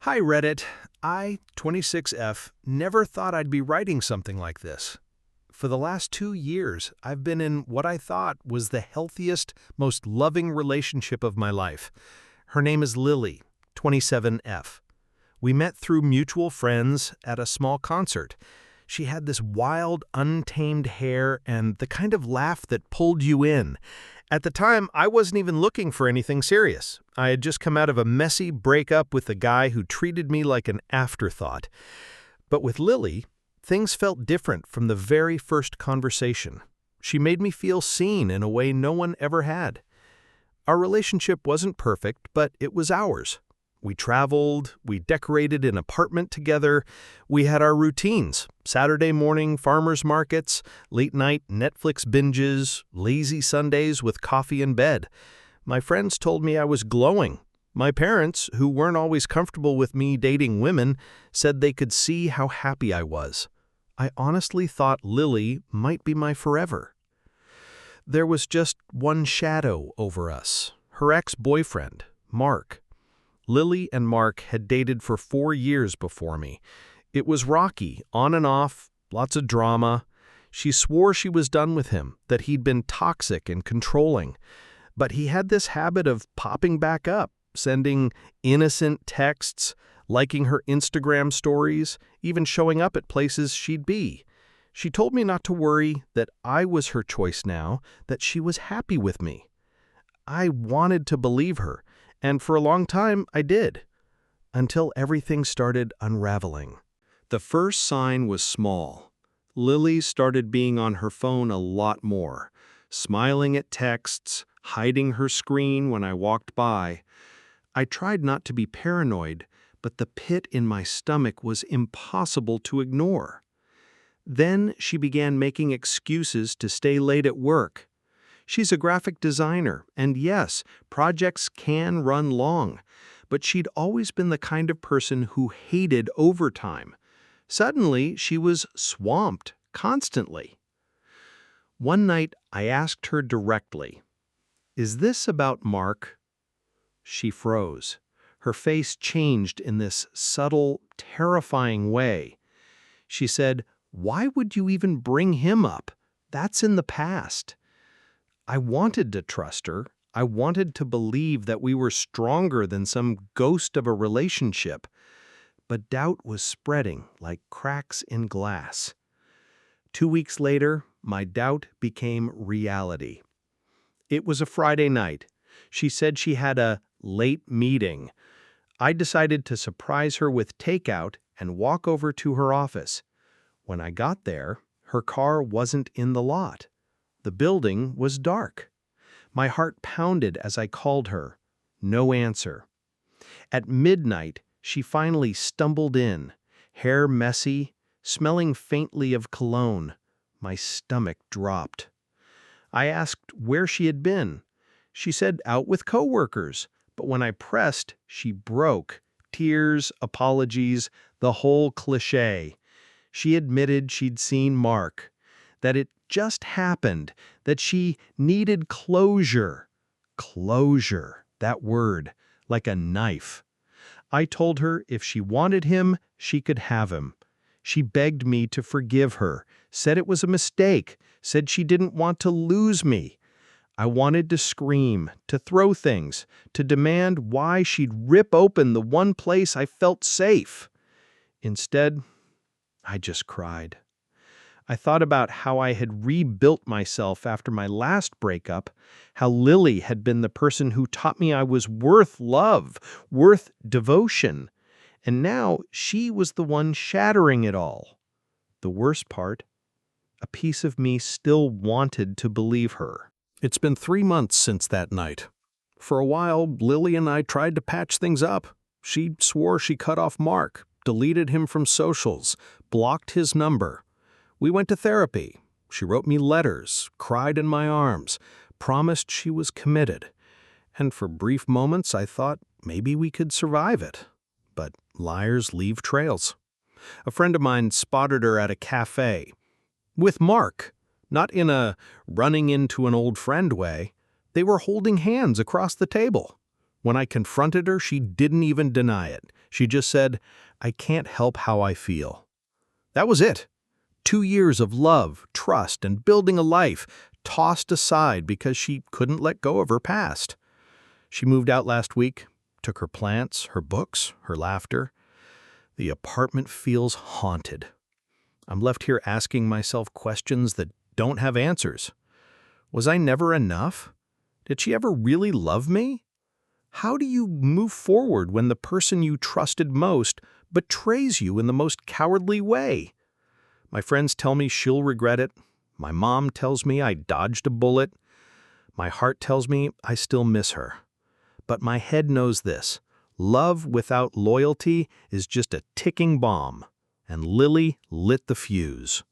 Hi Reddit. I, 26F, never thought I'd be writing something like this. For the last 2 years, I've been in what I thought was the healthiest, most loving relationship of my life. Her name is Lily, 27F. We met through mutual friends at a small concert. She had this wild, untamed hair and the kind of laugh that pulled you in. At the time, I wasn't even looking for anything serious. I had just come out of a messy breakup with a guy who treated me like an afterthought. But with Lily, things felt different from the very first conversation. She made me feel seen in a way no one ever had. Our relationship wasn't perfect, but it was ours. We traveled, we decorated an apartment together, we had our routines, Saturday morning farmers markets, late night Netflix binges, lazy Sundays with coffee in bed. My friends told me I was glowing. My parents, who weren't always comfortable with me dating women, said they could see how happy I was. I honestly thought Lily might be my forever. There was just one shadow over us, her ex-boyfriend, Mark. Lily and Mark had dated for 4 years before me. It was rocky, on and off, lots of drama. She swore she was done with him, that he'd been toxic and controlling. But he had this habit of popping back up, sending innocent texts, liking her Instagram stories, even showing up at places she'd be. She told me not to worry, that I was her choice now, that she was happy with me. I wanted to believe her. And for a long time, I did, until everything started unraveling. The first sign was small. Lily started being on her phone a lot more, smiling at texts, hiding her screen when I walked by. I tried not to be paranoid, but the pit in my stomach was impossible to ignore. Then she began making excuses to stay late at work. She's a graphic designer, and yes, projects can run long, but she'd always been the kind of person who hated overtime. Suddenly, she was swamped constantly. One night, I asked her directly, "Is this about Mark?" She froze. Her face changed in this subtle, terrifying way. She said, "Why would you even bring him up? That's in the past." I wanted to trust her. I wanted to believe that we were stronger than some ghost of a relationship. But doubt was spreading like cracks in glass. 2 weeks later, my doubt became reality. It was a Friday night. She said she had a late meeting. I decided to surprise her with takeout and walk over to her office. When I got there, her car wasn't in the lot. The building was dark. My heart pounded as I called her. No answer. At midnight, she finally stumbled in, hair messy, smelling faintly of cologne. My stomach dropped. I asked where she had been. She said out with coworkers, but when I pressed, she broke. Tears, apologies, the whole cliché. She admitted she'd seen Mark, that it just happened, that she needed closure. Closure, that word, like a knife. I told her if she wanted him, she could have him. She begged me to forgive her, said it was a mistake, said she didn't want to lose me. I wanted to scream, to throw things, to demand why she'd rip open the one place I felt safe. Instead, I just cried. I thought about how I had rebuilt myself after my last breakup, how Lily had been the person who taught me I was worth love, worth devotion, and now she was the one shattering it all. The worst part, a piece of me still wanted to believe her. It's been 3 months since that night. For a while, Lily and I tried to patch things up. She swore she cut off Mark, deleted him from socials, blocked his number. We went to therapy. She wrote me letters, cried in my arms, promised she was committed. And for brief moments, I thought maybe we could survive it. But liars leave trails. A friend of mine spotted her at a cafe. With Mark, not in a running into an old friend way. They were holding hands across the table. When I confronted her, she didn't even deny it. She just said, "I can't help how I feel." That was it. 2 years of love, trust, and building a life tossed aside because she couldn't let go of her past. She moved out last week, took her plants, her books, her laughter. The apartment feels haunted. I'm left here asking myself questions that don't have answers. Was I never enough? Did she ever really love me? How do you move forward when the person you trusted most betrays you in the most cowardly way? My friends tell me she'll regret it. My mom tells me I dodged a bullet. My heart tells me I still miss her. But my head knows this. Love without loyalty is just a ticking bomb, and Lily lit the fuse.